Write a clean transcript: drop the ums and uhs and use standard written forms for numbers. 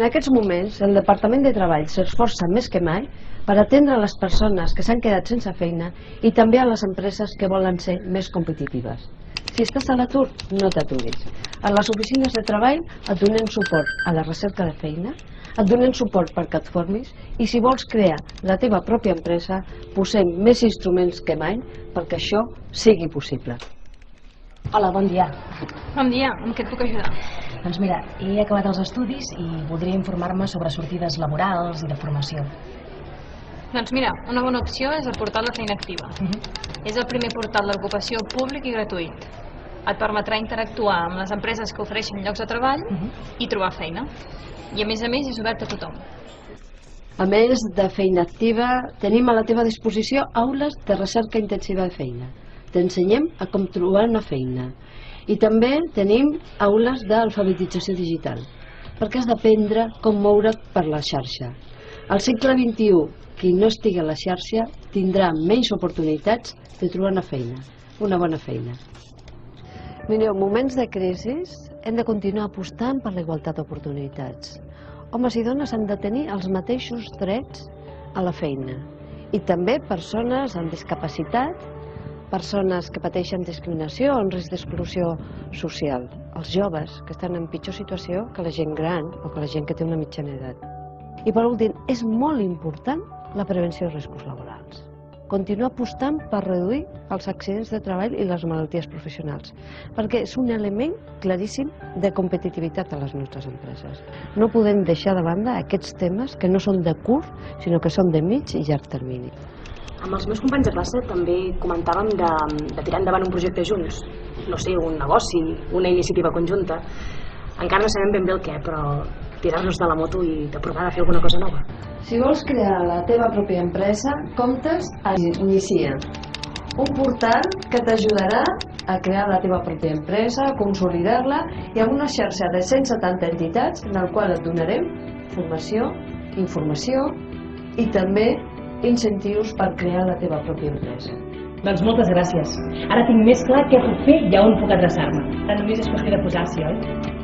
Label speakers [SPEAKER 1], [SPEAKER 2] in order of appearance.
[SPEAKER 1] En aquests moments, el Departament de Treball s'esforça més que mai per atendre les persones que s'han quedat sense feina i també a les empreses que volen ser més competitives. Si estàs a l'atur, no t'aturis. A les oficines de treball et donem suport a la recerca de feina, et donem suport perquè et formis i si vols crear la teva pròpia empresa, posem més instruments que mai perquè això sigui possible.
[SPEAKER 2] Hola, bon dia.
[SPEAKER 3] Bon dia, en què et puc ajudar?
[SPEAKER 2] Doncs mira, he acabat els estudis i voldria informar-me sobre sortides laborals i de formació.
[SPEAKER 3] Doncs mira, una bona opció és el portal de Feina Activa. És el primer portal d'ocupació públic i gratuït. Et permetrà interactuar amb les empreses que ofereixen llocs de treball i trobar feina. I a més és obert a tothom.
[SPEAKER 1] A més de Feina Activa, tenim a la teva disposició aules de recerca intensiva de feina. T'ensenyem a com trobar una feina. I també tenim aules d'alfabetització digital, perquè has d'aprendre com moure't per la xarxa. Al segle XXI, qui no estigui a la xarxa tindrà menys oportunitats de trobar una bona feina. Mireu, en moments de crisi hem de continuar apostant per la igualtat d'oportunitats. Homes i dones han de tenir els mateixos drets a la feina. I també persones amb discapacitat, persones que pateixen discriminació o en risc d'exclusió social. Els joves que estan en pitjor situació que la gent gran o que la gent que té una mitjana edat. I per últim, és molt important la prevenció de riscos laborals. Continuar apostant per reduir els accidents de treball i les malalties professionals, perquè és un element claríssim de competitivitat a les nostres empreses. No podem deixar de banda aquests temes que no són de curt, sinó que són de mig i llarg termini.
[SPEAKER 2] Amb els meus companys de classe també comentàvem de tirar endavant un projecte junts. No sé, un negoci, una iniciativa conjunta. Encara no sabem ben bé el què, però tirar-nos de la moto i de provar de fer alguna cosa nova.
[SPEAKER 1] Si vols crear la teva pròpia empresa, comptes a Inicia, un portal que t'ajudarà a crear la teva pròpia empresa, a consolidar-la i amb una xarxa de 170 entitats en el qual et donarem formació, informació i també incentius per crear la teva pròpia empresa.
[SPEAKER 4] Doncs moltes gràcies. Ara tinc més clar què puc fer i a on puc adreçar-me. Ara només és qüestió de posar-s'hi, oi?